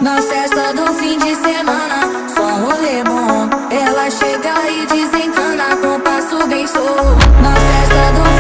Na festa do fim de semana, só rolê bom. Ela chega e desencana com passo bem show. Na festa do